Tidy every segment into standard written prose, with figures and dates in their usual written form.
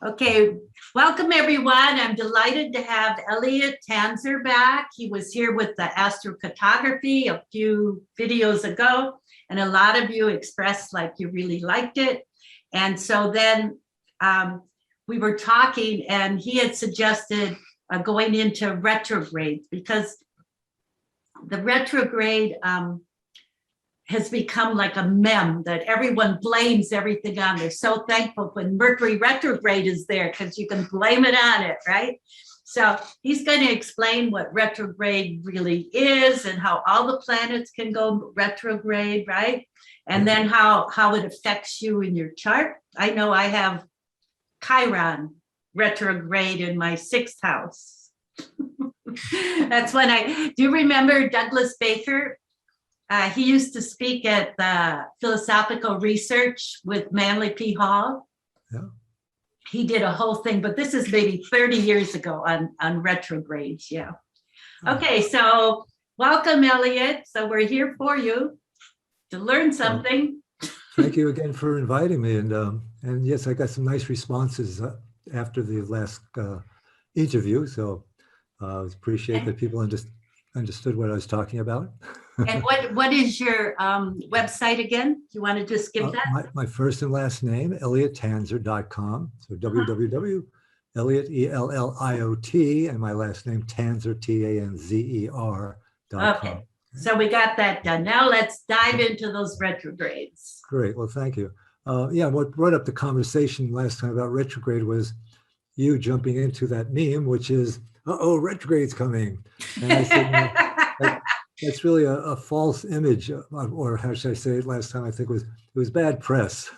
Okay, welcome everyone. I'm delighted to have Elliot Tanzer back. He was here with the astrocartography a few videos ago, and a lot of you expressed like you really liked it. And so then we were talking, and he had suggested going into retrograde because the retrograde has become like a meme that everyone blames everything on. They're so thankful when Mercury retrograde is there because you can blame it on it, right? So he's going to explain what retrograde really is and how all the planets can go retrograde, right? And then how it affects you in your chart. I know I have Chiron retrograde in my 6th house. That's when do you remember Douglas Baker? He used to speak at the Philosophical Research with Manly P. Hall. Yeah. He did a whole thing, but this is maybe 30 years ago on retrogrades. Yeah. Okay, so welcome, Elliot. So we're here for you to learn something. Thank you again for inviting me. And yes, I got some nice responses after the last interview. So I appreciate that people understood what I was talking about. And what is your website again? Do you want to just give that? My first and last name, ElliotTanzer.com. So www.Elliot, ELLIOT, and my last name, Tanzer, TANZER.com. Okay, so we got that done. Now let's dive into those retrogrades. Great, well, thank you. What brought up the conversation last time about retrograde was you jumping into that meme, which is, retrograde's coming. And I said, that's really a false image, or how should I say it? Last time I think it was bad press.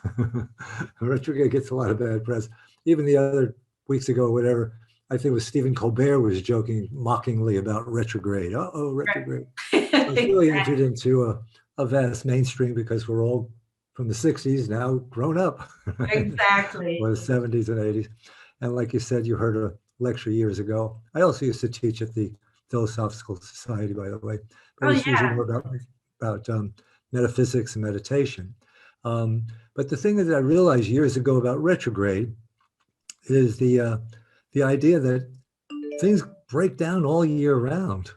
Retrograde gets a lot of bad press. Even the other weeks ago, whatever, I think it was Stephen Colbert was joking mockingly about retrograde. Retrograde. It's really entered into a vast mainstream because we're all from the 60s now grown up. Exactly. Or the 70s and 80s. And like you said, you heard a lecture years ago. I also used to teach at the Philosophical Society, by the way. But it's usually more about metaphysics and meditation. But the thing that I realized years ago about retrograde is the idea that things break down all year round.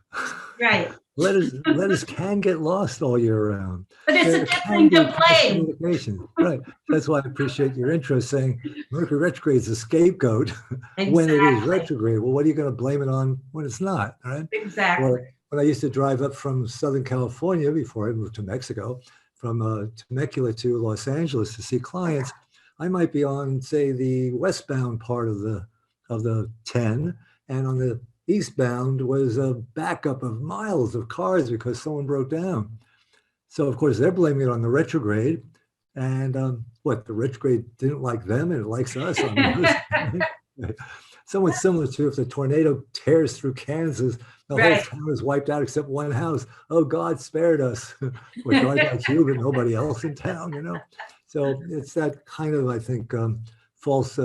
Right. Letters can get lost all year round. But it's a different thing to blame. Right. That's why I appreciate your interest saying Mercury retrograde is a scapegoat when it is retrograde. Well, what are you going to blame it on when it's not? Right. Exactly. Or when I used to drive up from Southern California before I moved to Mexico, from Temecula to Los Angeles to see clients, I might be on, say, the westbound part of the 10, and on the eastbound was a backup of miles of cars because someone broke down. So of course they're blaming it on the retrograde, and the retrograde didn't like them and it likes us. Somewhat similar to if the tornado tears through Kansas, the whole town is wiped out except one house. Oh, God spared us. We're going like you, but nobody else in town, So it's that kind of, I think, false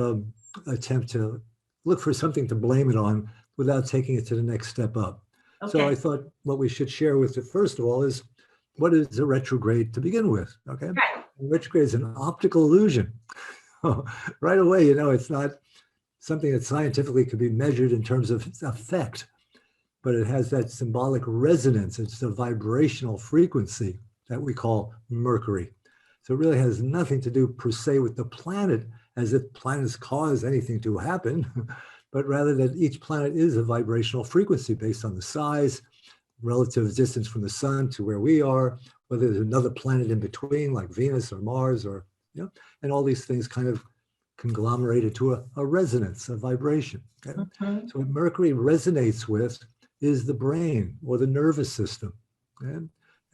attempt to look for something to blame it on without taking it to the next step up. Okay. So I thought what we should share with you, first of all, is what is a retrograde to begin with, okay? Right. Retrograde is an optical illusion. Right away, it's not something that scientifically could be measured in terms of its effect, but it has that symbolic resonance. It's a vibrational frequency that we call Mercury. So it really has nothing to do per se with the planet, as if planets cause anything to happen, but rather that each planet is a vibrational frequency based on the size, relative distance from the sun to where we are, whether there's another planet in between like Venus or Mars, or, and all these things kind of conglomerated to a resonance, a vibration. Okay? Mm-hmm. So what Mercury resonates with is the brain or the nervous system. Okay?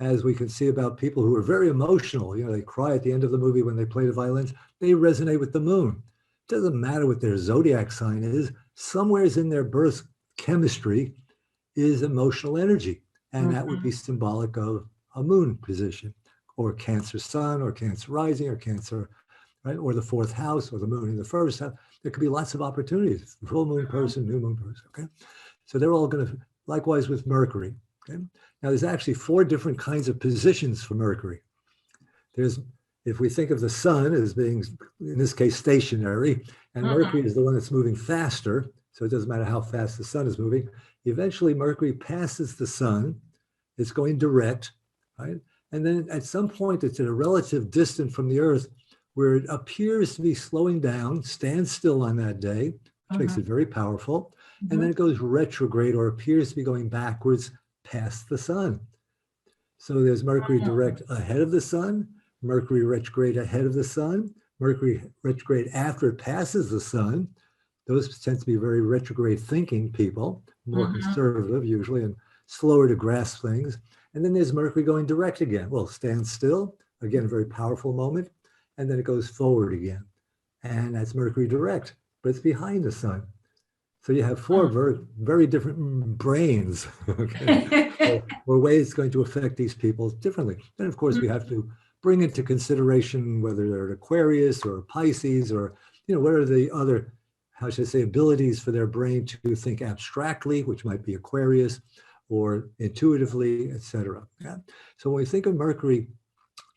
As we can see about people who are very emotional, they cry at the end of the movie when they play the violins, they resonate with the moon. It doesn't matter what their zodiac sign is, somewhere in their birth chemistry is emotional energy. And that would be symbolic of a moon position, or Cancer sun, or Cancer rising, or Cancer, right? Or the 4th house, or the moon in the 1st house. There could be lots of opportunities. Full moon person, new moon person, okay? So they're all going to, likewise with Mercury, okay? Now there's actually 4 different kinds of positions for Mercury. There's if we think of the sun as being, in this case, stationary, and Mercury is the one that's moving faster, so it doesn't matter how fast the sun is moving, eventually Mercury passes the sun, it's going direct, right? And then at some point, it's at a relative distance from the Earth where it appears to be slowing down, stands still on that day, which makes it very powerful. And then it goes retrograde or appears to be going backwards past the sun. So there's Mercury direct ahead of the sun, Mercury retrograde ahead of the sun, Mercury retrograde after it passes the sun. Those tend to be very retrograde thinking people, more conservative usually, and slower to grasp things. And then there's Mercury going direct again. Well, stand still, again, a very powerful moment. And then it goes forward again. And that's Mercury direct, but it's behind the sun. So you have four very, very different brains, okay, or ways it's going to affect these people differently. And of course, we have to bring into consideration whether they're Aquarius or Pisces or, what are the other, how should I say, abilities for their brain to think abstractly, which might be Aquarius, or intuitively, etc. Yeah? So when we think of Mercury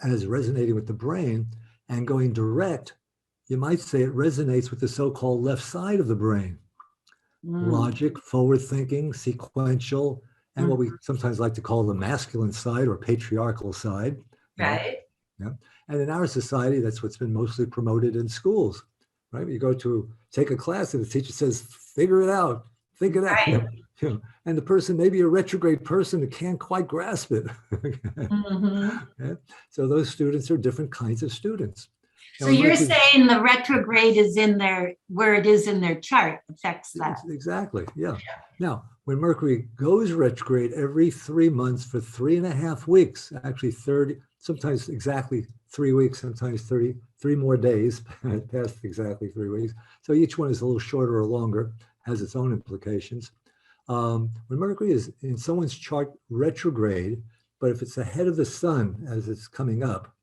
as resonating with the brain and going direct, you might say it resonates with the so-called left side of the brain. Logic, forward thinking, sequential, and what we sometimes like to call the masculine side or patriarchal side. Right. Yeah. And in our society, that's what's been mostly promoted in schools, right? You go to take a class and the teacher says, figure it out, think it out. Right. And the person may be a retrograde person who can't quite grasp it. Yeah? So those students are different kinds of students. So you're saying the retrograde is in there, where it is in their chart affects that. Exactly, yeah. Now, when Mercury goes retrograde every 3 months for 3.5 weeks, actually 30, sometimes exactly 3 weeks, sometimes 33 more days past exactly 3 weeks. So each one is a little shorter or longer, has its own implications. When Mercury is in someone's chart retrograde, but if it's ahead of the sun as it's coming up,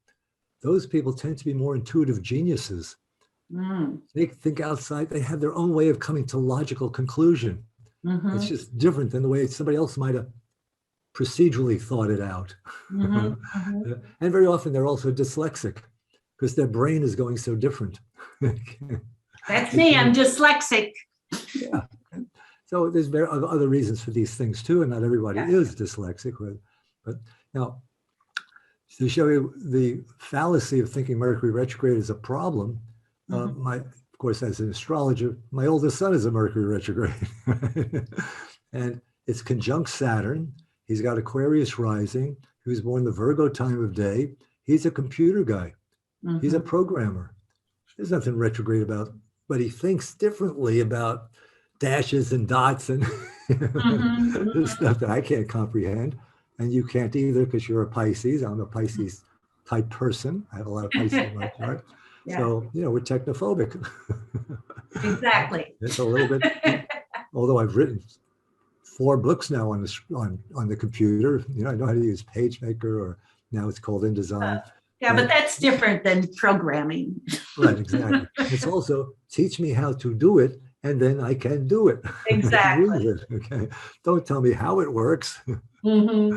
those people tend to be more intuitive geniuses. They think outside, they have their own way of coming to logical conclusion. It's just different than the way somebody else might have procedurally thought it out. And very often they're also dyslexic because their brain is going so different. That's me, I'm dyslexic. Yeah. So there's other reasons for these things too, and not everybody is dyslexic. But now, to show you the fallacy of thinking Mercury retrograde is a problem, of course, as an astrologer, my oldest son is a Mercury retrograde. And it's conjunct Saturn. He's got Aquarius rising. He was born the Virgo time of day. He's a computer guy. He's a programmer. There's nothing retrograde about, but he thinks differently about dashes and dots and stuff that I can't comprehend. And you can't either because you're a Pisces. I'm a Pisces type person. I have a lot of Pisces in my chart. So, we're technophobic. Exactly. It's a little bit, although I've written 4 books now on the computer. I know how to use PageMaker, or now it's called InDesign. But that's different than programming. Right, exactly. It's also teach me how to do it, and then I can do it. Exactly. Okay. Don't tell me how it works. Okay,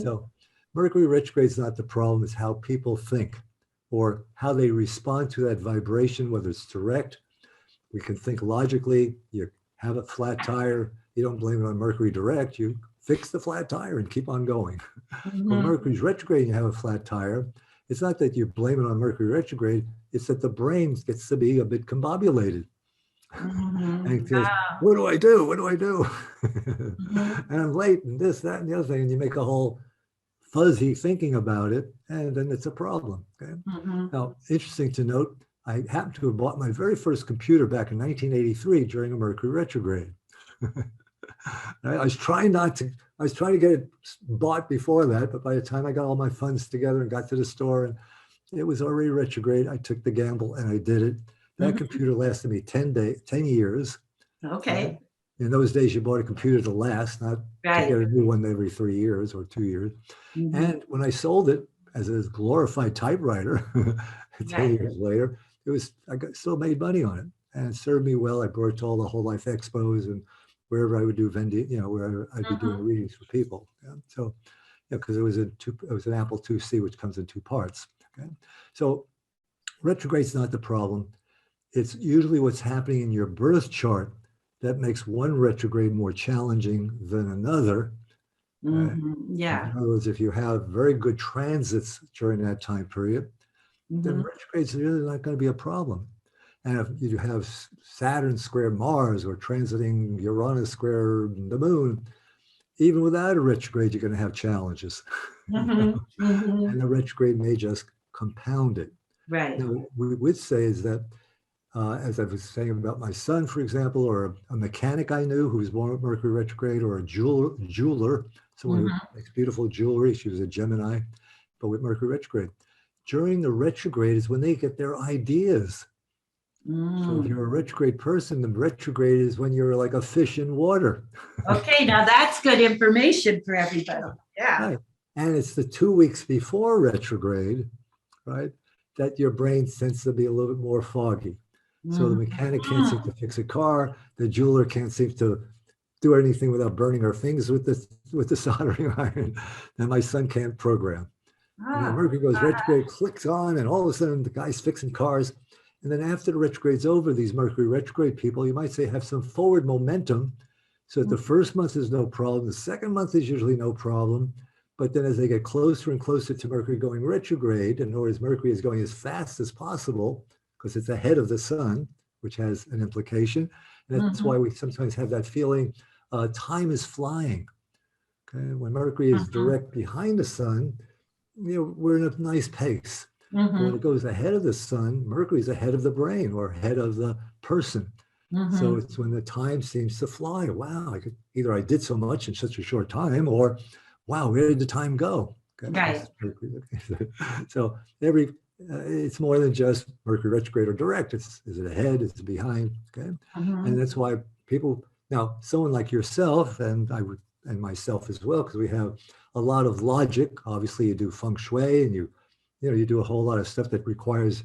so Mercury retrograde is not the problem, it's how people think or how they respond to that vibration, whether it's direct. We can think logically. You have a flat tire, you don't blame it on Mercury direct, you fix the flat tire and keep on going. When Mercury's retrograde and you have a flat tire, it's not that you blame it on Mercury retrograde, it's that the brain gets to be a bit combobulated. And it feels, what do I do? What do I do? And I'm late and this, that, and the other thing. And you make a whole fuzzy thinking about it, and then it's a problem. Okay. Now, interesting to note, I happened to have bought my very first computer back in 1983 during a Mercury retrograde. I was trying to get it bought before that, but by the time I got all my funds together and got to the store, and it was already retrograde, I took the gamble and I did it. That computer lasted me 10 years. Okay. In those days, you bought a computer to last, not to get a new one every 3 years or 2 years. And when I sold it as a glorified typewriter 10 years later, I still made money on it, and it served me well. I brought it to all the whole life expos and wherever I would do wherever I'd be doing readings for people. So, because it was an Apple IIc, which comes in 2 parts. Okay, so retrograde's not the problem. It's usually what's happening in your birth chart that makes one retrograde more challenging than another. Yeah. In other words, if you have very good transits during that time period, then retrogrades are really not going to be a problem. And if you have Saturn square Mars or transiting Uranus square the moon, even without a retrograde, you're going to have challenges. And the retrograde may just compound it. Right. Now, what we would say is that, as I was saying about my son, for example, or a mechanic I knew who was born with Mercury retrograde, or a jeweler, someone who makes beautiful jewelry, she was a Gemini, but with Mercury retrograde. During the retrograde is when they get their ideas. So if you're a retrograde person, the retrograde is when you're like a fish in water. Okay, now that's good information for everybody. Yeah. Right. And it's the 2 weeks before retrograde, right, that your brain tends to be a little bit more foggy. So the mechanic can't seem to fix a car. The jeweler can't seem to do anything without burning her fingers with the soldering iron. And my son can't program. And Mercury goes retrograde, clicks on, and all of a sudden the guy's fixing cars. And then after the retrograde's over, these Mercury retrograde people, you might say, have some forward momentum. So that the first month is no problem. The second month is usually no problem. But then as they get closer and closer to Mercury going retrograde, in other words, Mercury is going as fast as possible because it's ahead of the sun, which has an implication. And that's why we sometimes have that feeling time is flying. Okay, when Mercury is direct behind the sun, we're in a nice pace. But when it goes ahead of the sun, Mercury's ahead of the brain or ahead of the person. So it's when the time seems to fly. Wow, either I did so much in such a short time, or wow, where did the time go? Okay. Right. So it's more than just Mercury retrograde or direct. Is it ahead? Is it behind? Okay. And that's why people, now someone like yourself and myself as well, because we have a lot of logic. Obviously you do feng shui and you do a whole lot of stuff that requires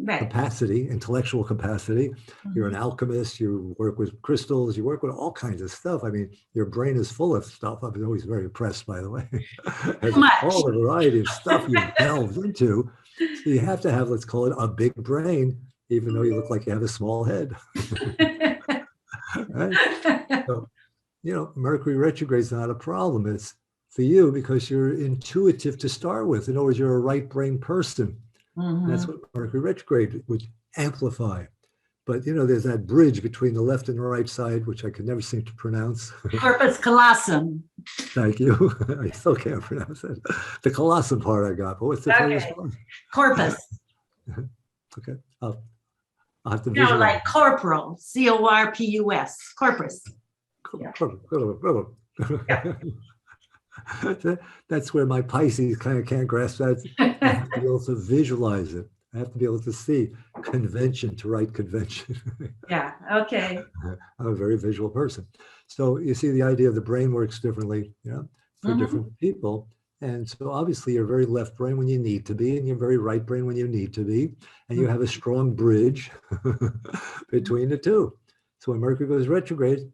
capacity, intellectual capacity. You're an alchemist, you work with crystals, you work with all kinds of stuff. I mean, your brain is full of stuff. I've been always very impressed, by the way. All the variety of stuff you've delved into. So you have to have, let's call it a big brain, even though you look like you have a small head. Right? So, Mercury retrograde is not a problem. It's for you because you're intuitive to start with. In other words, you're a right brain person. That's what Mercury retrograde would amplify. But there's that bridge between the left and the right side, which I could never seem to pronounce. Corpus callosum. Thank you. I still can't pronounce it. The colossum part I got, but what's the first one? Corpus. Okay. I'll have to visualize. Like corporal, corpus, corpus. Yeah. That's where my Pisces kind of can't grasp that. I have to be able to visualize it. I have to be able to see convention to write convention. Yeah, okay. I'm a very visual person. So you see the idea of the brain works differently, for different people. And so obviously you're very left brain when you need to be, and you're very right brain when you need to be. And you have a strong bridge between the two. So when Mercury goes retrograde,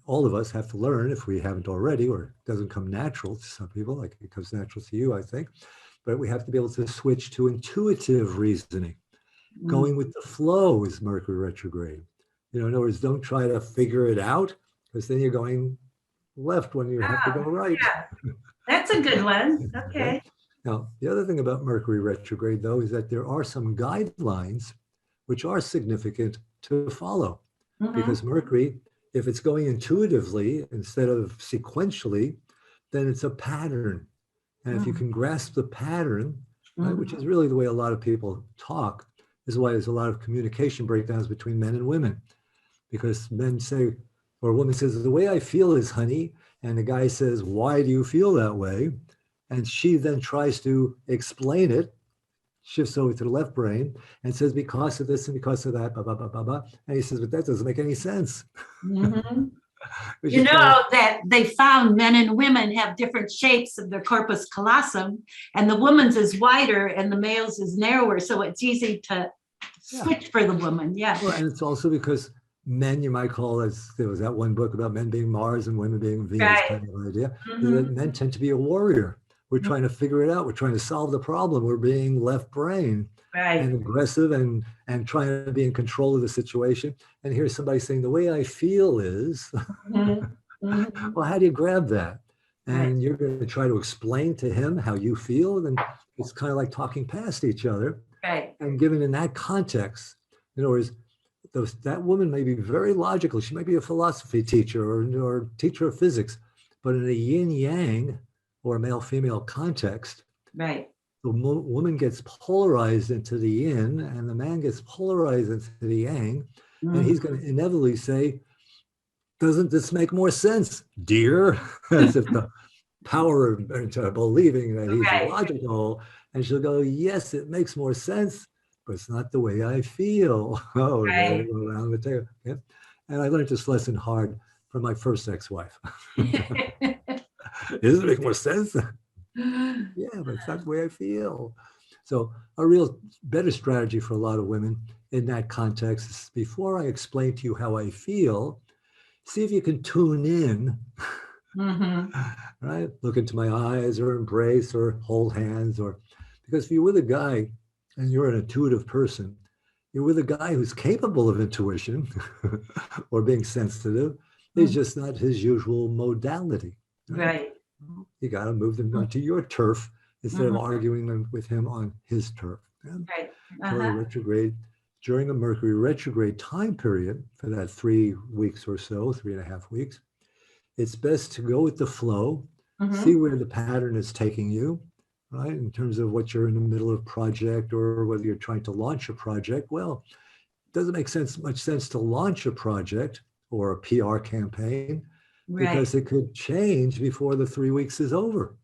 all of us have to learn, if we haven't already, or it doesn't come natural to some people, like it comes natural to you, I think, but we have to be able to switch to intuitive reasoning. Going with the flow is Mercury retrograde. In other words, don't try to figure it out, because then you're going left when you have to go right. Yeah. That's a good one. Okay. Now, the other thing about Mercury retrograde, though, is that there are some guidelines which are significant to follow, because Mercury, if it's going intuitively instead of sequentially, then it's a pattern. And if you can grasp the pattern, right, which is really the way a lot of people talk, this is why there's a lot of communication breakdowns between men and women. Because men say, or a woman says, the way I feel is honey. And the guy says, why do you feel that way? And she then tries to explain it, shifts over to the left brain and says, because of this and because of that, blah, blah, blah, blah, blah. And he says, but that doesn't make any sense. That they found men and women have different shapes of their corpus callosum, and the woman's is wider and the male's is narrower. So it's easy to switch for the woman. Yeah. Well, and it's also because men, you might call, as there was that one book about men being Mars and women being Venus kind of idea, that men tend to be a warrior. We're trying to figure it out. We're trying to solve the problem. We're being left brain and aggressive and trying to be in control of the situation. And here's somebody saying, the way I feel is, well, how do you grab that? And you're going to try to explain to him how you feel. And it's kind of like talking past each other. And given in that context, in other words, that woman may be very logical. She might be a philosophy teacher or teacher of physics, but in a yin yang or male female context, the woman gets polarized into the yin and the man gets polarized into the yang. And he's going to inevitably say, doesn't this make more sense, dear? As if the power into believing that he's logical. And she'll go, yes, it makes more sense, but it's not the way I feel. Oh, around the table. Yeah. And I learned this lesson hard from my first ex-wife. Doesn't it make more sense? Yeah, but it's not the way I feel. So a real better strategy for a lot of women in that context is, before I explain to you how I feel, see if you can tune in, right? Look into my eyes or embrace or hold hands, or because if you're with a guy and you're an intuitive person, you're with a guy who's capable of intuition or being sensitive. It's just not his usual modality. You got to move them onto your turf instead of arguing with him on his turf. Retrograde, during a Mercury retrograde time period, for that 3 weeks or so, 3.5 weeks, it's best to go with the flow, see where the pattern is taking you, right? In terms of what you're in the middle of a project or whether you're trying to launch a project. Well, it doesn't make much sense to launch a project or a PR campaign because it could change before the 3 weeks is over.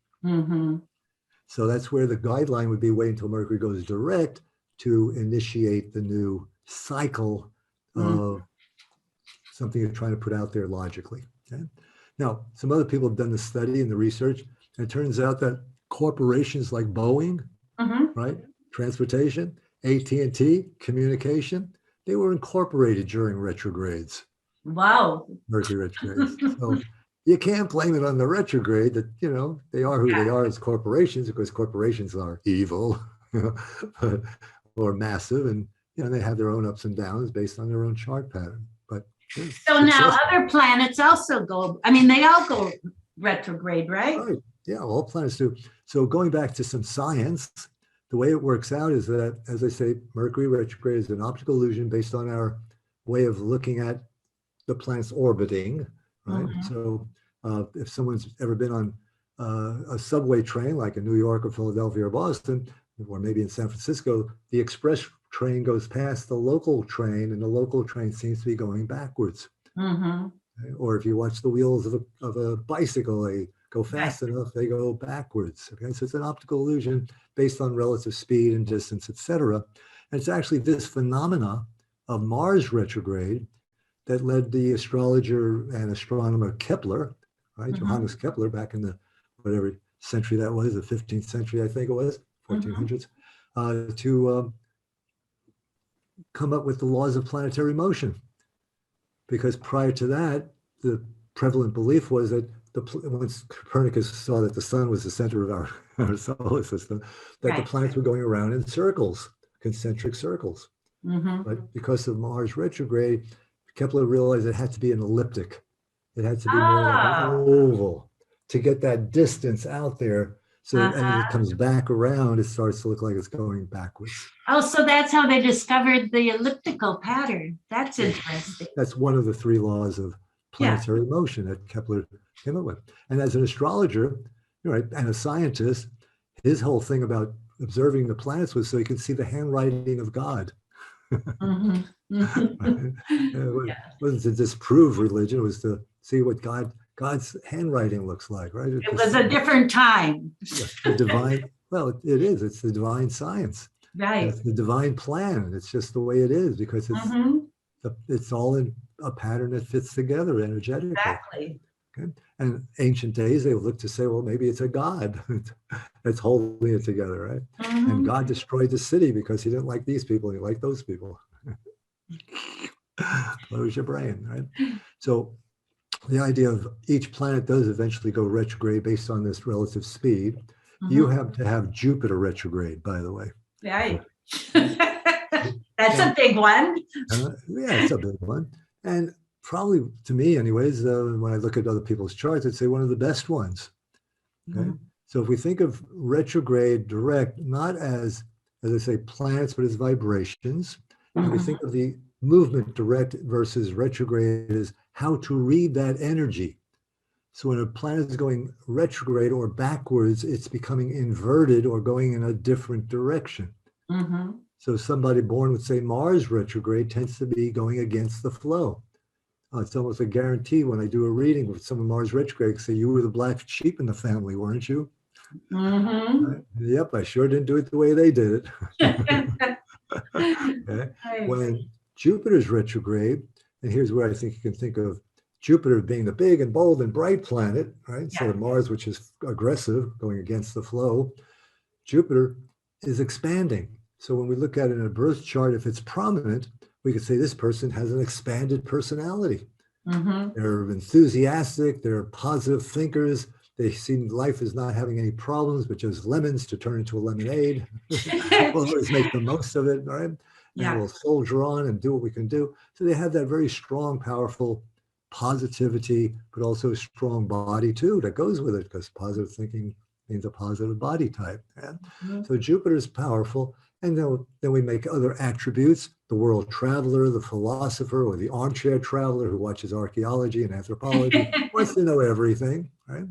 So that's where the guideline would be wait until Mercury goes direct to initiate the new cycle of something you're trying to put out there logically. Okay? Now, some other people have done the study and the research, and it turns out that corporations like Boeing, right, transportation, AT&T, communication, they were incorporated during retrogrades. Mercury retrogrades. So you can't blame it on the retrograde that, you know, they are who they are as corporations, because corporations are evil or massive, and, you know, they have their own ups and downs based on their own chart pattern. But so now other planets also go, I mean, they all go retrograde, right? Yeah, all planets do. So going back to some science, the way it works out is that, as I say, Mercury retrograde is an optical illusion based on our way of looking at the planets orbiting, right? So if someone's ever been on a subway train, like in New York or Philadelphia or Boston, or maybe in San Francisco, the express train goes past the local train, and the local train seems to be going backwards. Or if you watch the wheels of a bicycle, they go fast enough, they go backwards. Okay, so it's an optical illusion based on relative speed and distance, etc. And it's actually this phenomena of Mars retrograde that led the astrologer and astronomer Kepler, right, Johannes Kepler, back in the whatever century that was, the 15th century, I think it was, 1400s, to come up with the laws of planetary motion. Because prior to that, the prevalent belief was that once Copernicus saw that the sun was the center of our solar system, that the planets were going around in circles, concentric circles. But because of Mars retrograde, Kepler realized it had to be an elliptic. It had to be more like an oval to get that distance out there. So and when it comes back around, it starts to look like it's going backwards. Oh, so that's how they discovered the elliptical pattern. That's interesting. That's one of the 3 laws of planetary motion that Kepler came up with. And as an astrologer, right, and a scientist, his whole thing about observing the planets was so he could see the handwriting of God. It wasn't to disprove religion, it was to see what God's handwriting looks like, right? It was a different time. The divine, well, it is. It's the divine science. Right. It's the divine plan. It's just the way it is because it's all in a pattern that fits together energetically. Exactly. Okay? And ancient days, they would look to say, well, maybe it's a God that's holding it together, right? And God destroyed the city because he didn't like these people, he liked those people. Close your brain, right? So the idea of each planet does eventually go retrograde based on this relative speed. You have to have Jupiter retrograde, by the way. Right. That's a big one. Yeah, it's a big one. And probably, to me anyways, when I look at other people's charts, I'd say one of the best ones. Okay. So if we think of retrograde direct, not as I say, planets, but as vibrations, and we think of the movement direct versus retrograde as how to read that energy. So when a planet is going retrograde or backwards, it's becoming inverted or going in a different direction. So somebody born with, say, Mars retrograde tends to be going against the flow. It's almost a guarantee when I do a reading with someone Mars retrograde, say, you were the black sheep in the family, weren't you? Yep, I sure didn't do it the way they did it. Okay. When Jupiter's retrograde, and here's where I think you can think of Jupiter being the big and bold and bright planet, right? Instead of Mars, which is aggressive, going against the flow, Jupiter is expanding. So when we look at it in a birth chart, if it's prominent, we could say this person has an expanded personality. They're enthusiastic, they're positive thinkers, they see life as not having any problems, but just lemons to turn into a lemonade. We'll always make the most of it, right? And we'll soldier on and do what we can do. So they have that very strong, powerful positivity, but also a strong body too that goes with it, because positive thinking means a positive body type. So Jupiter is powerful. And then we make other attributes, the world traveler, the philosopher, or the armchair traveler who watches archaeology and anthropology, wants to know everything, right?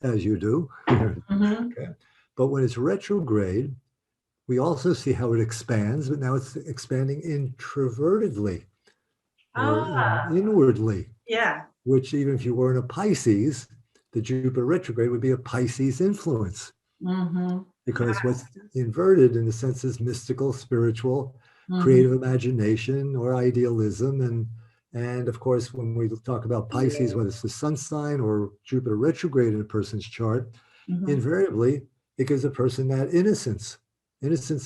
As you do. Okay. But when it's retrograde, we also see how it expands, but now it's expanding introvertedly, or inwardly. Yeah. Which even if you were in a Pisces, the Jupiter retrograde would be a Pisces influence. Because what's inverted in a sense is mystical, spiritual, creative imagination or idealism. And of course, when we talk about Pisces, whether it's the sun sign or Jupiter retrograde in a person's chart, invariably it gives a person that innocence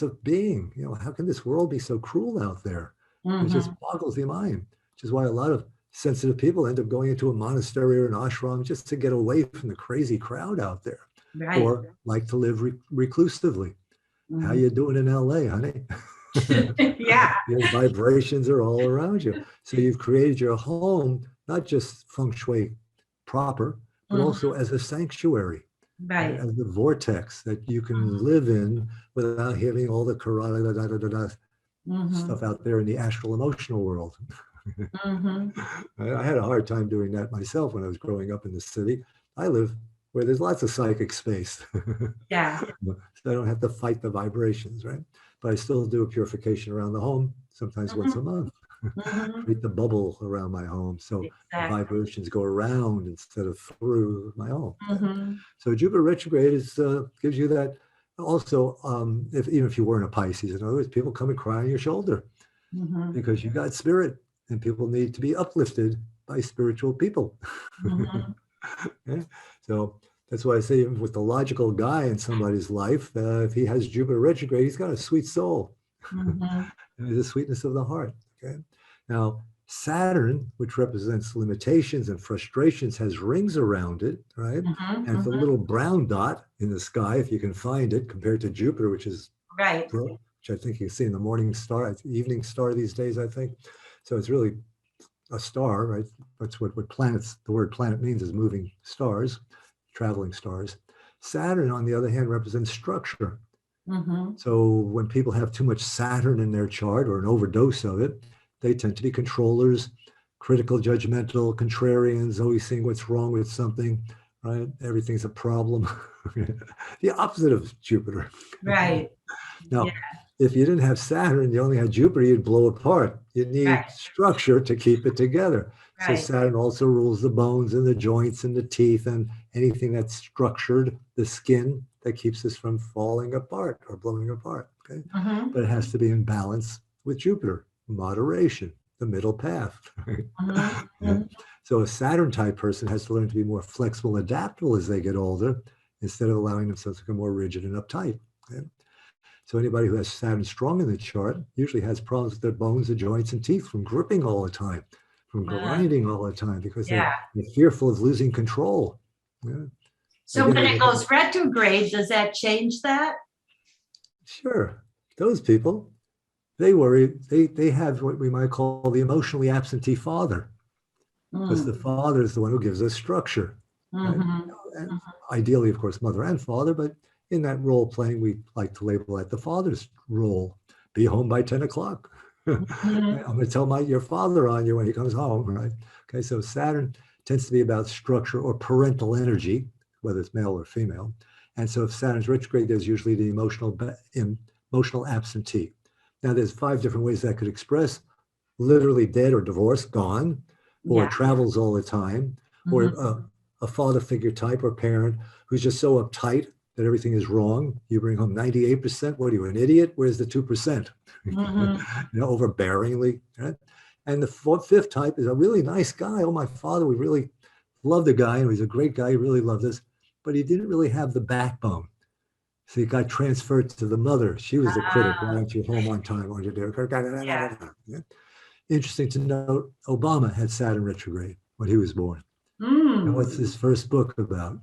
of being. You know, how can this world be so cruel out there? It just boggles the mind, which is why a lot of sensitive people end up going into a monastery or an ashram just to get away from the crazy crowd out there. Or like to live reclusively. How you doing in LA, honey? Your vibrations are all around you. So you've created your home, not just feng shui proper, but also as a sanctuary, as the vortex that you can live in without having all the stuff out there in the astral emotional world. I had a hard time doing that myself when I was growing up in the city. I live where there's lots of psychic space. So I don't have to fight the vibrations, right? But I still do a purification around the home, sometimes once a month. Create the bubble around my home so the vibrations go around instead of through my home. So Jupiter retrograde gives you that. Also, even if you weren't a Pisces, in other words, people come and cry on your shoulder because you got spirit, and people need to be uplifted by spiritual people. So that's why I say, even with the logical guy in somebody's life, if he has Jupiter retrograde, he's got a sweet soul. And the sweetness of the heart. Okay. Now, Saturn, which represents limitations and frustrations, has rings around it, right? And it's a little brown dot in the sky, if you can find it, compared to Jupiter, which is which I think you see in the morning star, evening star these days, I think. So it's really a star, right? That's what planets, the word planet means is moving stars, traveling stars. Saturn, on the other hand, represents structure. So when people have too much Saturn in their chart or an overdose of it, they tend to be controllers, critical, judgmental, contrarians, always seeing what's wrong with something, right? Everything's a problem. The opposite of Jupiter. Now, if you didn't have Saturn, you only had Jupiter, you'd blow apart. You need structure to keep it together. So Saturn also rules the bones and the joints and the teeth and anything that's structured, the skin that keeps us from falling apart or blowing apart. Okay, but it has to be in balance with Jupiter, moderation, the middle path. So a Saturn type person has to learn to be more flexible, adaptable as they get older, instead of allowing themselves to become more rigid and uptight. Okay? So anybody who has Saturn strong in the chart usually has problems with their bones, the joints, and teeth from gripping all the time, from grinding all the time, because they're fearful of losing control. So when it goes retrograde, does that change that? Sure. Those people, they worry, they have what we might call the emotionally absentee father, because the father is the one who gives us structure. Right? And ideally, of course, mother and father, but in that role playing, we like to label that the father's role. Be home by 10 o'clock. I'm going to tell your father on you when he comes home, right? Okay, so Saturn tends to be about structure or parental energy, whether it's male or female. And so if Saturn's retrograde, there's usually the emotional absentee. Now, there's 5 different ways that could express: literally dead or divorced, gone, or travels all the time, or a father figure type or parent who's just so uptight that everything is wrong. You bring home 98%. What are you, an idiot? Where's the 2%? Overbearingly. Right? And the 5th type is a really nice guy. Oh, my father, we really loved the guy, and he's a great guy. He really loved us, but he didn't really have the backbone. So he got transferred to the mother. She was the critic. Why aren't you home on time? Why aren't you there? Interesting to note, Obama had Saturn retrograde when he was born. And what's his first book about?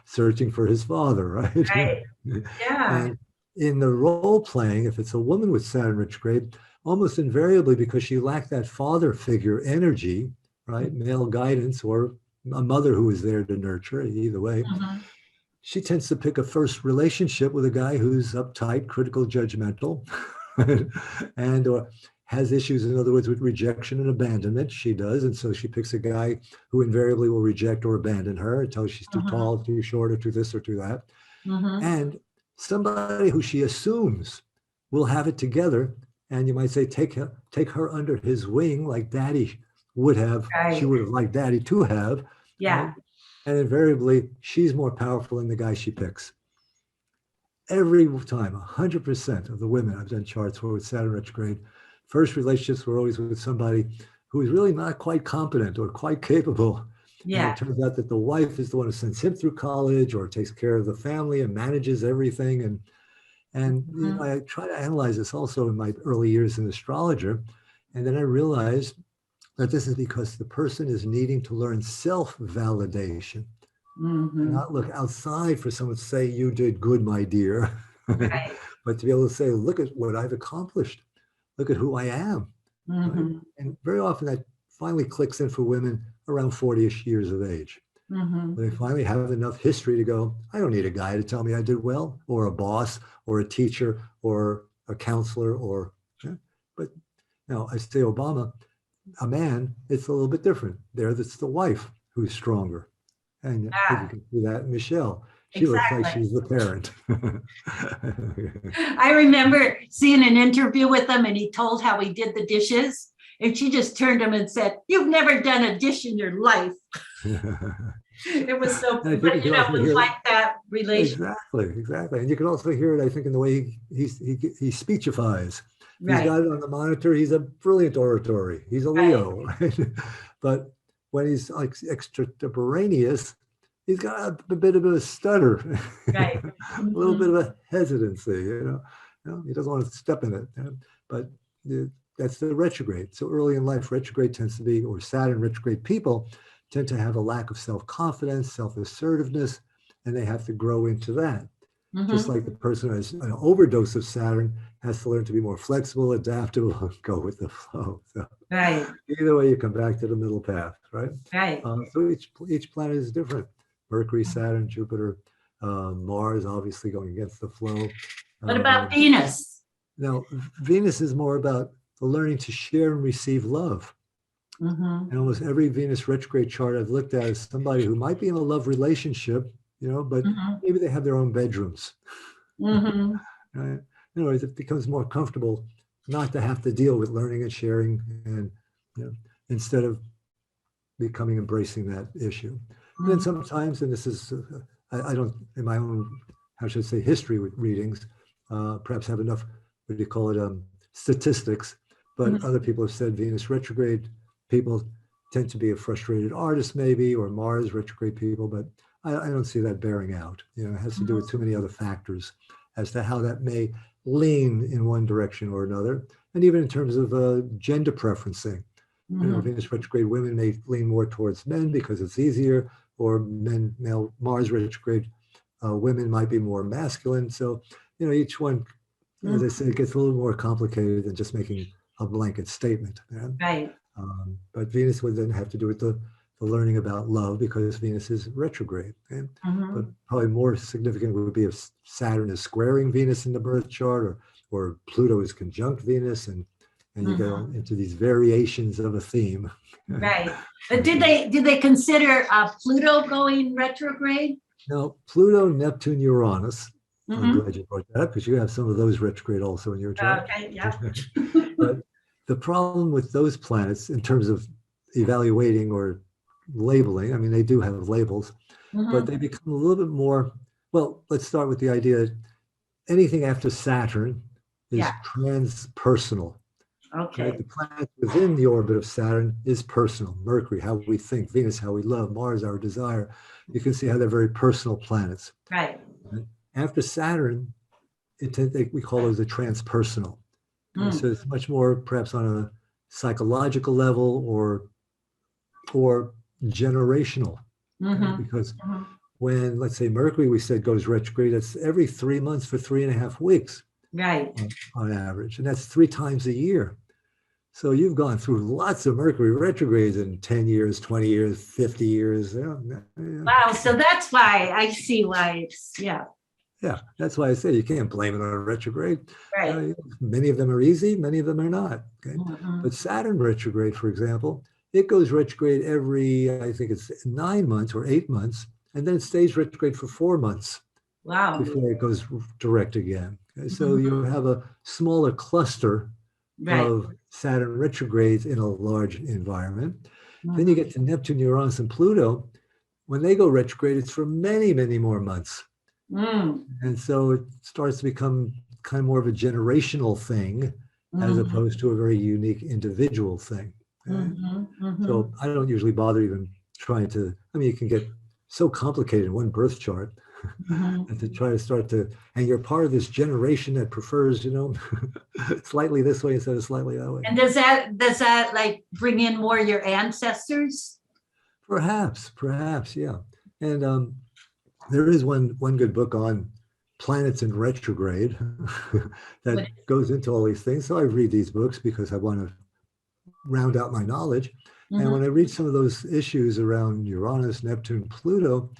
Searching for his father, right? Right. Yeah. And in the role playing, if it's a woman with Saturn retrograde, almost invariably, because she lacked that father figure energy, right? Male guidance, or a mother who is there to nurture, either way. She tends to pick a first relationship with a guy who's uptight, critical, judgmental, and or has issues, in other words, with rejection and abandonment. She does. And so she picks a guy who invariably will reject or abandon her, tell her she's too tall, too short, or too this or too that. And somebody who she assumes will have it together. And you might say, take her under his wing, like daddy would have. Right. She would have liked daddy to have. Yeah. Right? And invariably, she's more powerful than the guy she picks. Every time, 100% of the women I've done charts for with Saturn retrograde, first relationships were always with somebody who is really not quite competent or quite capable. Yeah. And it turns out that the wife is the one who sends him through college or takes care of the family and manages everything. And you know, I try to analyze this also in my early years as an astrologer. And then I realized that this is because the person is needing to learn self-validation. Not look outside for someone to say, you did good, my dear. Right. But to be able to say, look at what I've accomplished. Look at who I am. Right? And very often that finally clicks in for women around 40-ish years of age. They finally have enough history to go, I don't need a guy to tell me I did well, or a boss, or a teacher, or a counselor, or, but now I say Obama, a man, it's a little bit different. There, that's the wife who's stronger. And I think you can see that in Michelle. She looks like she's the parent. I remember seeing an interview with him, and he told how he did the dishes. And she just turned to him and said, you've never done a dish in your life. It was so, but you know, it was like that relationship. Exactly. And you can also hear it, I think, in the way he speechifies. Right. He's got it on the monitor. He's a brilliant oratory. He's a Leo, right? But when he's like extratemporaneous, he's got a bit of a stutter, right? A little bit of a hesitancy, you know, he doesn't want to step in it, but that's the retrograde. So early in life, retrograde tends to be, or Saturn retrograde people tend to have a lack of self-confidence, self-assertiveness, and they have to grow into that. Just like the person who has an overdose of Saturn has to learn to be more flexible, adaptable, and go with the flow. So right. Either way, you come back to the middle path, right? Right. So each planet is different. Mercury, Saturn, Jupiter, Mars, obviously going against the flow. What about Venus? Now, Venus is more about the learning to share and receive love. And almost every Venus retrograde chart I've looked at is somebody who might be in a love relationship, you know, but maybe they have their own bedrooms. Right? In other words, it becomes more comfortable not to have to deal with learning and sharing, and you know, instead of embracing that issue. And then sometimes, and this is, I don't, in my own, how should I say, history with readings, perhaps have enough, what do you call it, statistics, but other people have said Venus retrograde people tend to be a frustrated artist maybe, or Mars retrograde people, but I don't see that bearing out. You know, it has to do with too many other factors as to how that may lean in one direction or another. And even in terms of gender preferencing, you know, Venus retrograde women may lean more towards men because it's easier, or male Mars retrograde, women might be more masculine. So, each one, as I said, it gets a little more complicated than just making a blanket statement. Yeah? Right. But Venus would then have to do with the learning about love, because Venus is retrograde. Okay? But probably more significant would be if Saturn is squaring Venus in the birth chart, or Pluto is conjunct Venus, and you get into these variations of a theme. Right. But did they consider Pluto going retrograde? Now, Pluto, Neptune, Uranus. I'm glad you brought that up, because you have some of those retrograde also in your chart. Okay, yeah. But the problem with those planets in terms of evaluating or labeling, I mean, they do have labels, but they become a little bit more, well, let's start with the idea that anything after Saturn is transpersonal. Okay. Right? The planet within the orbit of Saturn is personal. Mercury, how we think; Venus, how we love; Mars, our desire. You can see how they're very personal planets. Right. After Saturn, we call those the transpersonal. So it's much more perhaps on a psychological level or generational. Because when, let's say, Mercury, we said, goes retrograde, that's every 3 months for 3.5 weeks. Right. On average. And that's 3 times a year. So you've gone through lots of Mercury retrogrades in 10 years, 20 years, 50 years. Wow. So that's why I see why it's, Yeah, that's why I say you can't blame it on a retrograde. Right. Many of them are easy, many of them are not. Okay? But Saturn retrograde, for example, it goes retrograde every, I think it's 9 months or 8 months, and then it stays retrograde for 4 months. Wow. Before it goes direct again. Okay? So you have a smaller cluster of Saturn retrogrades in a large environment. Then you get to Neptune, Uranus, and Pluto. When they go retrograde, it's for many, many more months. And so it starts to become kind of more of a generational thing as opposed to a very unique individual thing. Okay? So I don't usually bother even trying to, I mean, you can get so complicated in one birth chart. And to try to start to, and you're part of this generation that prefers, slightly this way instead of slightly that way. And does that like bring in more your ancestors? Perhaps, yeah. And there is one good book on planets in retrograde that goes into all these things. So I read these books because I want to round out my knowledge. And when I read some of those issues around Uranus, Neptune, Pluto,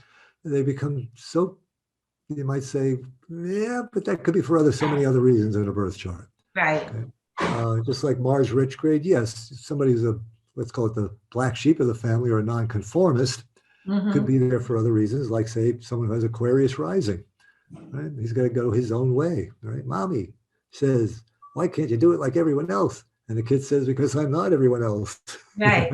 they become so, you might say, yeah, but that could be for so many other reasons in a birth chart. Right. Okay? Just like Mars retrograde, yes, somebody's let's call it the black sheep of the family or a nonconformist, could be there for other reasons, like say someone who has Aquarius rising, right? He's got to go his own way, right? Mommy says, why can't you do it like everyone else? And the kid says, because I'm not everyone else. Right.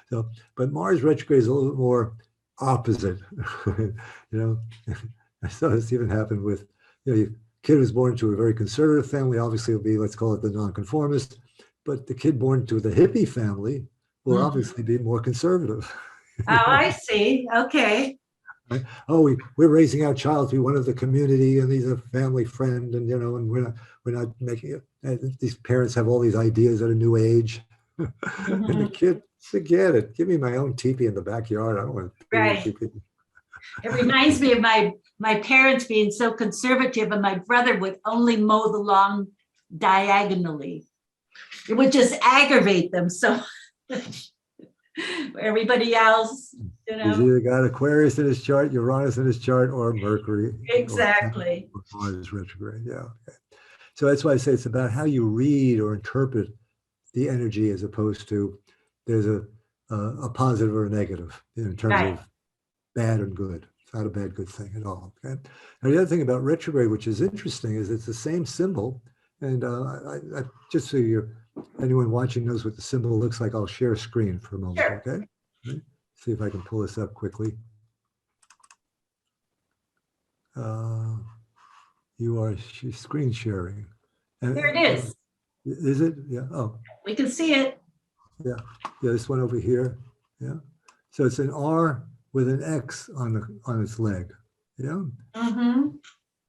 So, but Mars retrograde is a little bit more opposite. I saw this even happen with, a kid was born to a very conservative family, obviously will be, let's call it the nonconformist, but the kid born to the hippie family will obviously be more conservative. Oh, I see. Okay. Right? Oh, we're raising our child to be one of the community, and he's a family friend, and and we're not making it. And these parents have all these ideas at a new age, and the kid, forget it. Give me my own teepee in the backyard. I don't want to. Right. It reminds me of my parents being so conservative, and my brother would only mow the lawn diagonally. It would just aggravate them. So everybody else, He's either got Aquarius in his chart, Uranus in his chart, or Mercury. Exactly. Or Mars retrograde. Yeah. Okay. So that's why I say it's about how you read or interpret the energy, as opposed to there's a positive or a negative in terms of bad and good. It's not a bad, good thing at all. Okay. Now, the other thing about retrograde, which is interesting, is it's the same symbol. And I just so anyone watching knows what the symbol looks like, I'll share a screen for a moment. Sure. Okay. Right. See if I can pull this up quickly. You are screen sharing. There it is. Is it? Yeah. Oh. We can see it. Yeah. Yeah. This one over here. Yeah. So it's an R with an X on its leg. Yeah.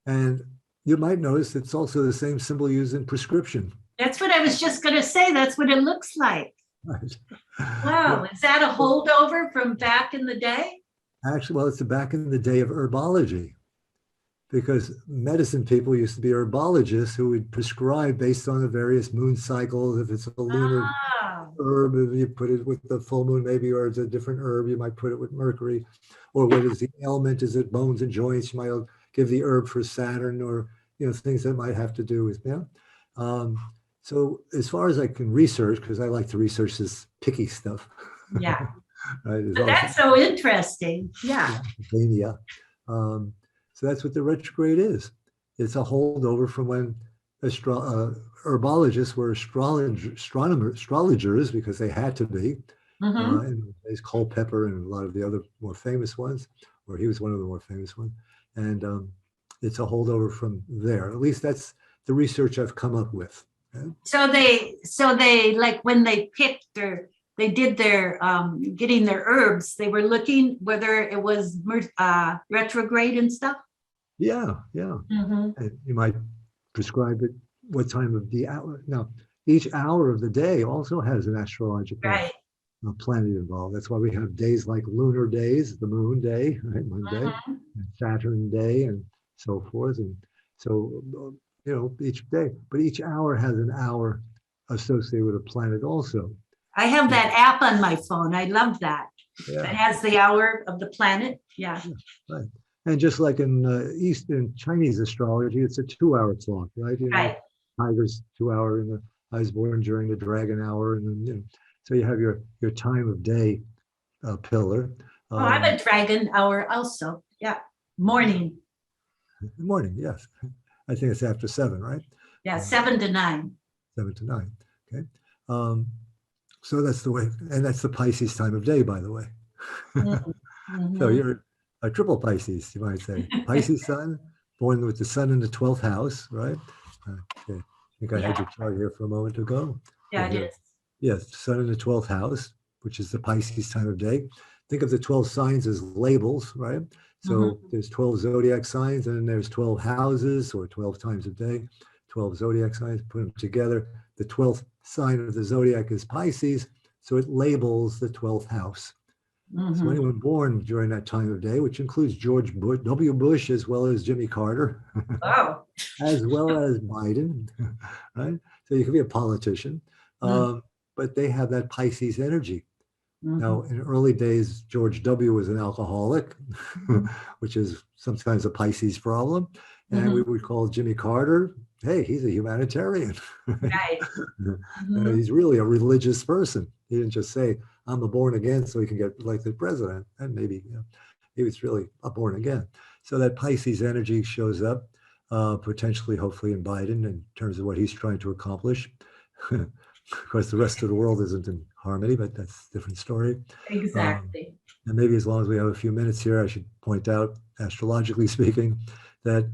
And you might notice it's also the same symbol used in prescription. That's what I was just going to say. That's what it looks like. Right. Wow, is that a holdover from back in the day? Actually, well, it's back in the day of herbology, because medicine people used to be herbologists who would prescribe based on the various moon cycles. If it's a lunar Ah, herb, if you put it with the full moon, maybe, or it's a different herb, you might put it with Mercury. Or what is the ailment? Is it bones and joints? You might give the herb for Saturn, or things that might have to do with Um, so as far as I can research, because I like to research this picky stuff. yeah. Right, But that's so interesting. Yeah. academia. So that's what the retrograde is. It's a holdover from when herbologists were astrologers, because they had to be. Hmm. And there's Culpeper and a lot of the other more famous ones, or he was one of the more famous ones. And it's a holdover from there. At least that's the research I've come up with. Okay? So they like when they picked their, they did their getting their herbs, they were looking whether it was retrograde and stuff. Yeah, yeah. Hmm. And you might prescribe it what time of the hour. Now, each hour of the day also has an astrological Right. planet involved. That's why we have days like lunar days, the moon day, right, Monday, Mhm. and Saturn day, and so forth. And so, each day, but each hour has an hour associated with a planet also. I have that app on my phone. I love that. It Yeah, has the hour of the planet. Yeah. yeah, right. And just like in Eastern Chinese astrology, it's a 2 hour clock, right? Right. Tiger's 2 hour, and I was born during the dragon hour, and then so you have your time of day pillar. Oh, I'm a dragon hour also. Yeah. Morning. Morning, yes. I think it's after 7, right? Yeah. 7 to 9. 7 to 9. Okay. Um, so that's the way, and that's the Pisces time of day, by the way. So Mhm. you're a triple Pisces, you might say. Pisces sun, born with the sun in the 12th house, right? Okay. I think I had Yeah. your chart here for a moment ago. Yeah, it is. Yes, sun in the 12th house, which is the Pisces time of day. Think of the 12 signs as labels, right? So there's 12 zodiac signs, and then there's 12 houses, or 12 times a day, 12 zodiac signs, put them together. The 12th sign of the zodiac is Pisces, so it labels the 12th house. So Mhm. anyone born during that time of day, which includes George Bush, W. Bush, as well as Jimmy Carter, Oh. as well as Biden, right? So you can be a politician, Mhm. but they have that Pisces energy. Now, Mhm. in early days, George W. was an alcoholic, which is sometimes a Pisces problem. And we Mhm. would call Jimmy Carter, hey, he's a humanitarian. Right? Right. Mhm. He's really a religious person. He didn't just say, I'm a born again so he can get elected president. And maybe he was really a born again. So that Pisces energy shows up, potentially, hopefully, in Biden in terms of what he's trying to accomplish. Of course, the rest of the world isn't in harmony, but that's a different story. Exactly. And maybe as long as we have a few minutes here, I should point out, astrologically speaking, that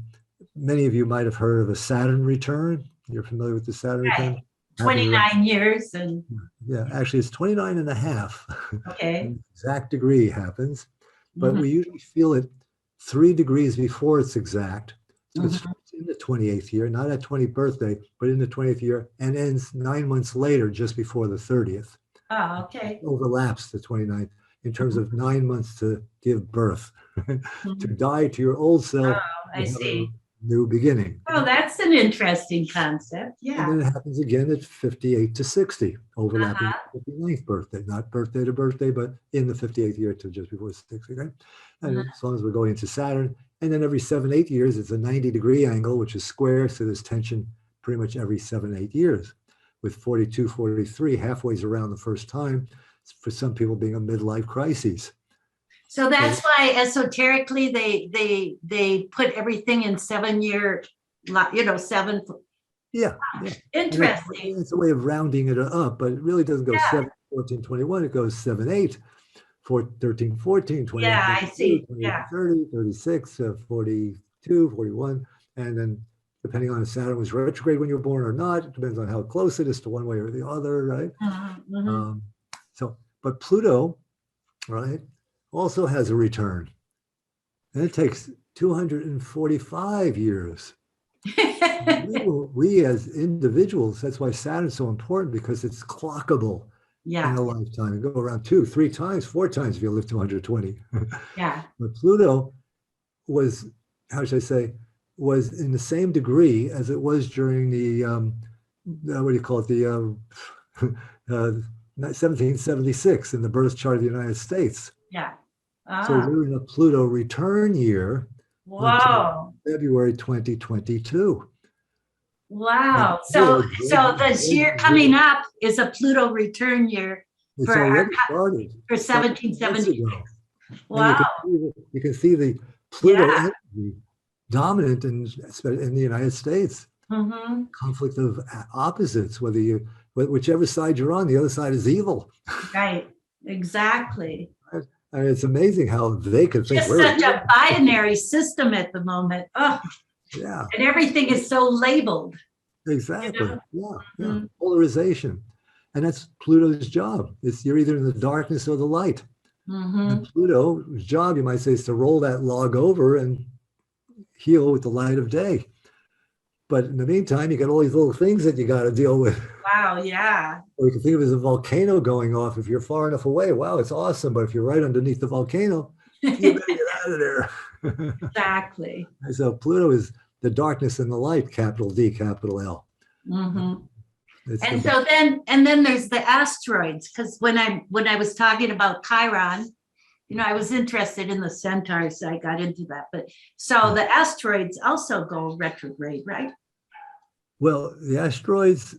many of you might have heard of a Saturn return. You're familiar with the Saturn Right. return? Happens around, 29 years and yeah, actually it's 29 and a half. okay. An exact degree happens, but Mhm. we usually feel it 3 degrees before it's exact. So it Mhm. starts in the 28th year, not at 20th birthday, but in the 20th year, and ends 9 months later, just before the 30th. Oh, okay. Overlaps the 29th in terms Mhm. of 9 months to give birth. To Mhm. die to your old self, Oh, I you have a see. new beginning. Oh, that's an interesting concept. And Yeah. then it happens again at 58 to 60, overlapping Uh-huh. the 59th birthday, not birthday to birthday, but in the 58th year to just before 60, right? And Mhm. as long as we're going into Saturn, and then every 7, 8 years, it's a 90-degree angle, which is square. So there's tension pretty much every 7, 8 years, with 42, 43 halfway around the first time, for some people being a midlife crisis. So So that's why esoterically they put everything in 7 year, 7. yeah, yeah. And Interesting. it's a way of rounding it up, but it really doesn't go Yeah. 7, 14, 21. It goes 7, 8. 13, 14, 21, Yeah, I 22, see. 28, Yeah. 30, 36, 42, 41. And then depending on if Saturn was retrograde when you were born or not, it depends on how close it is to one way or the other, right? Mhm. Mhm. Um, but Pluto, right, also has a return. And it takes 245 years. We as individuals, that's why Saturn's so important, because it's clockable. Yeah. in a lifetime and go around 2, 3 times, 4 times if you live to 120. Yeah. But Pluto was, how should I say, was in the same degree as it was during the, what do you call it, the 1776 in the birth chart of the United States. Yeah. So Ah. we're in a Pluto return year until Whoa. February 2022. And Wow. Pluto So this year coming up is a Pluto return year it's for already started. for Started months 1776. ago. And Wow. you can see the Pluto Yeah. energy dominant in the United States. Mm-hmm. Conflict of opposites, whichever side you're on, the other side is evil. Right. Exactly. I mean, it's amazing how they can think Just we're such a binary system at the moment. Oh, yeah, and everything is so labeled. exactly. You Yeah. Mhm. Polarization. And that's Pluto's job. You're either in the darkness or the light. Mm-hmm. And Pluto's job, you might say, is to roll that log over and heal with the light of day. But in the meantime, you got all these little things that you got to deal with. Wow. Yeah. Or you can think of it as a volcano going off. If you're far enough away, wow, it's awesome. But if you're right underneath the volcano, you better get out of there. Exactly. So Pluto is the darkness and the light, capital D, capital L. Mm-hmm. It's And the, so then there's the asteroids, because when I was talking about Chiron, I was interested in the centaurs, so I got into that. But so the asteroids also go retrograde, right? well, the asteroids,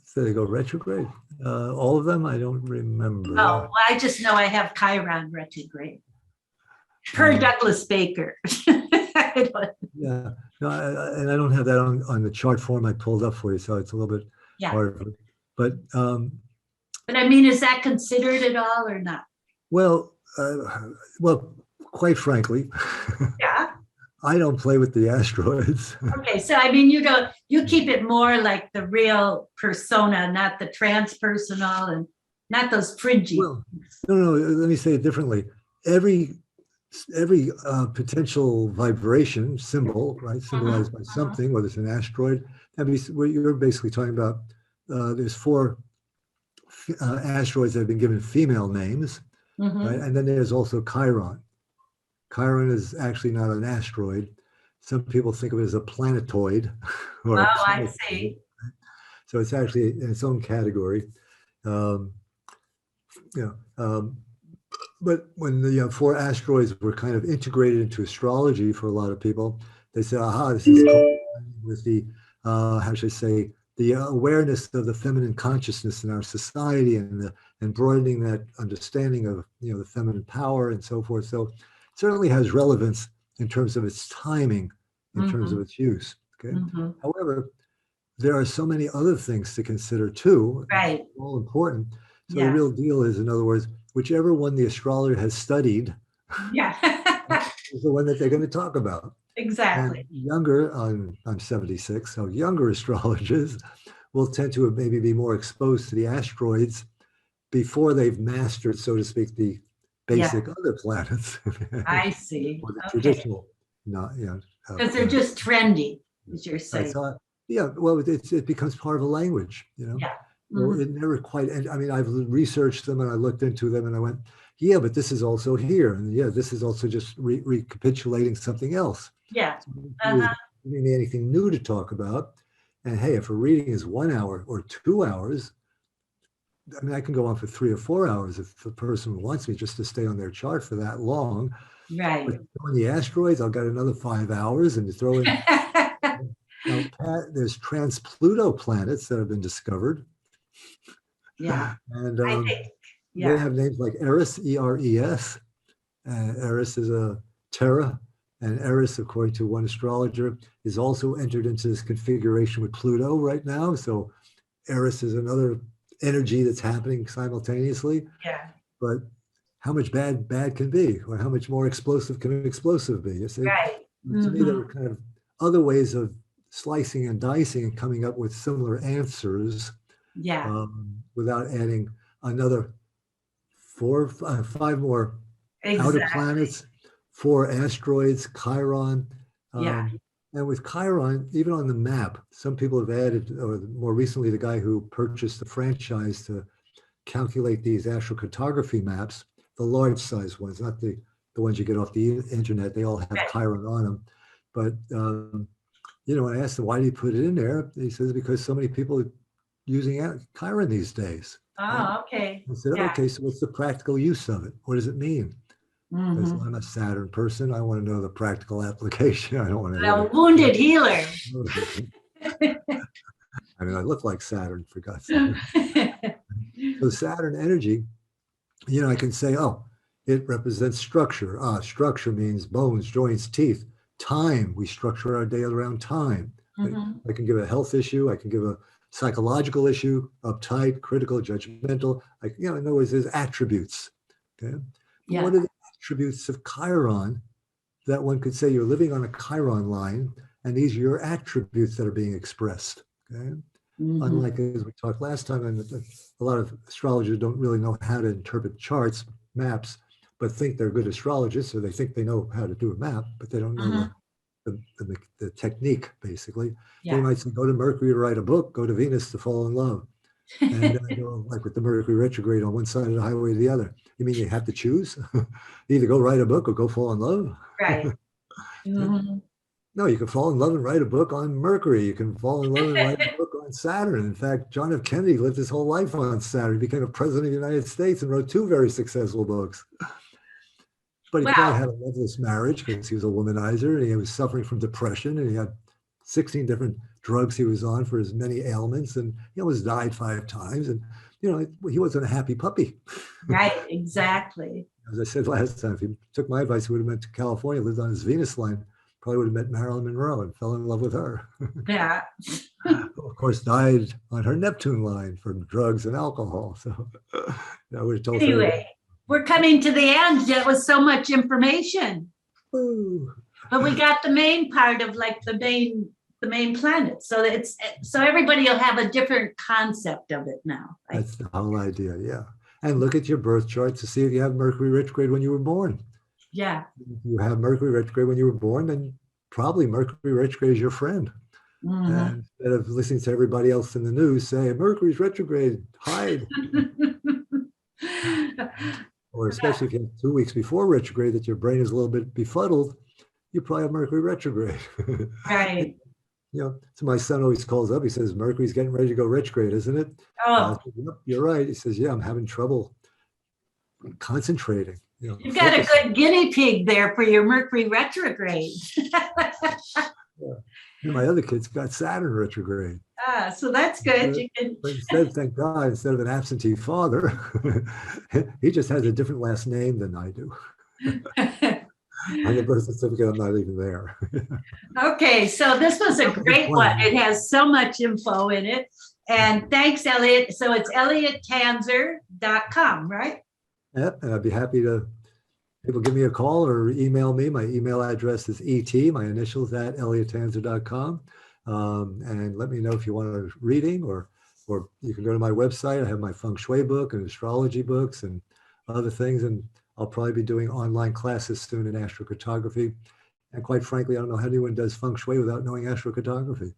so they go retrograde. All of them, I don't remember. Oh, well, I just know I have Chiron retrograde. Per Douglas Baker. I don't- Yeah, no, and I don't have that on the chart form I pulled up for you, so it's a little bit Yeah. hard. But But I mean, is that considered at all or not? well, quite frankly, Yeah. I don't play with the asteroids. Okay, so I mean, you keep it more like the real persona, not the transpersonal and not those fringy. Well, no, let me say it differently. Every potential vibration symbol, right, symbolized by something, whether it's an asteroid, what you're basically talking about, there's 4 asteroids that have been given female names, Mhm. right? And then there's also Chiron. Chiron is actually not an asteroid. Some people think of it as a planetoid. Or Oh, I see. So it's actually in its own category. Um, but when the 4 asteroids were kind of integrated into astrology for a lot of people, they said, aha, this is with the, how should I say, the awareness of the feminine consciousness in our society and broadening that understanding of, the feminine power and so forth. So it certainly has relevance in terms of its timing, in terms of its use. Okay. Mhm. However, there are so many other things to consider too. Right. All important. So Yeah. the real deal is, in other words, whichever one the astrologer has studied Yeah. is the one that they're going to talk about. Exactly. And younger, I'm 76, so younger astrologers will tend to maybe be more exposed to the asteroids before they've mastered, so to speak, the basic other planets. I see. Or the Okay. traditional, Because they're just trendy, as you're saying. so, well, it becomes part of a language, Yeah. Well, it never quite, I mean, I've researched them and I looked into them and I went, yeah, but this is also here. And yeah, this is also just recapitulating something else. Yeah. So giving me anything new to talk about. And hey, if a reading is 1 hour or 2 hours, I mean, I can go on for 3 or 4 hours if the person wants me just to stay on their chart for that long. Right. But on the asteroids, I'll get another 5 hours and to throw in. Now, there's trans-Pluto planets that have been discovered. Yeah. And I think, they have names like Eris, E-R-E-S. Eris is a Terra, and Eris, according to one astrologer, is also entered into this configuration with Pluto right now. So Eris is another energy that's happening simultaneously. Yeah. But how much bad can be, or how much more explosive can explosive be? You see? Right. To me, there are kind of other ways of slicing and dicing and coming up with similar answers. Yeah. Without adding another 5 more outer Exactly. planets, 4 asteroids, Chiron. Yeah. And with Chiron, even on the map, some people have added, or more recently, the guy who purchased the franchise to calculate these astrocartography maps, the large size ones, not the ones you get off the internet. They all have Chiron on them. But, when I asked him, why do you put it in there? He says, because so many people are using Chiron these days. Oh, okay. I said, okay, so what's the practical use of it? What does it mean? Because I'm a Saturn person. I want to know the practical application. I don't want to. A wounded healer. I mean, I look like Saturn, for God's sake. So Saturn energy, I can say, it represents structure. Structure means bones, joints, teeth. Time, we structure our day around time. I can give a health issue. I can give a psychological issue, uptight, critical, judgmental. In other words, there's attributes. Okay. Yeah. What are the attributes of Chiron that one could say you're living on a Chiron line, and these are your attributes that are being expressed. Okay. Unlike, as we talked last time, and a lot of astrologers don't really know how to interpret charts, maps, but think they're good astrologists, so they think they know how to do a map, but they don't know the technique, basically. Yeah. They might say, go to Mercury to write a book, go to Venus to fall in love. And like with the Mercury retrograde on one side of the highway to the other. You mean you have to choose? Either go write a book or go fall in love? Right. No, you can fall in love and write a book on Mercury. You can fall in love and write a book on Saturn. In fact, John F. Kennedy lived his whole life on Saturn. He became a president of the United States and wrote 2 very successful books. But he probably had a loveless marriage because he was a womanizer, and he was suffering from depression, and he had 16 different drugs he was on for his many ailments, and he almost died 5 times. And, he wasn't a happy puppy. Right, exactly. As I said last time, if he took my advice, he would have went to California, lived on his Venus line, probably would have met Marilyn Monroe and fell in love with her. Yeah. Of course, died on her Neptune line from drugs and alcohol. So I would have told her. Anyway, we're coming to the end. That was so much information. Ooh. But we got the main part of the main planet. So so everybody will have a different concept of it now. Right? That's the whole idea, yeah. And look at your birth chart to see if you have Mercury retrograde when you were born. Yeah. If you have Mercury retrograde when you were born, then probably Mercury retrograde is your friend. And instead of listening to everybody else in the news say, Mercury's retrograde, hide. Or especially if you have 2 weeks before retrograde that your brain is a little bit befuddled, you probably have Mercury retrograde. Right. So my son always calls up, he says, Mercury's getting ready to go retrograde, isn't it? Oh. Said, yep, you're right. He says, yeah, I'm having trouble concentrating. You've got a good guinea pig there for your Mercury retrograde. Yeah. And my other kids got Saturn retrograde. So that's good. But instead, thank God, instead of an absentee father, he just has a different last name than I do. On the birth certificate, I'm not even there. Okay, so this was a great one. It has so much info in it. And thanks, Elliot. So it's elliotanzer.com, right? Yep, and I'd be happy to, people give me a call or email me. My email address is ET, my initials at elliotanzer.com. And let me know if you want a reading, or you can go to my website. I have my feng shui book and astrology books and other things. And I'll probably be doing online classes soon in astrocartography. And quite frankly, I don't know how anyone does feng shui without knowing astrocartography.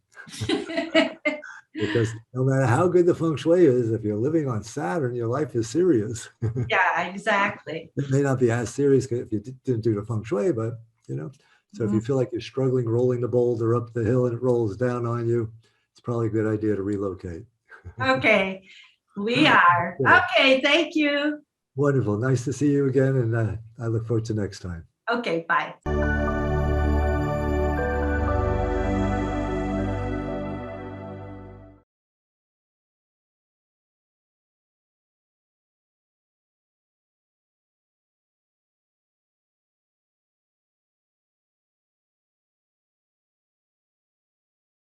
Because no matter how good the feng shui is, if you're living on Saturn, your life is serious. Yeah, exactly. It may not be as serious if you didn't do the feng shui, but so if you feel like you're struggling rolling the boulder up the hill and it rolls down on you, it's probably a good idea to relocate. Okay, we are. Okay, thank you. Wonderful. Nice to see you again. And I look forward to next time. Okay, bye.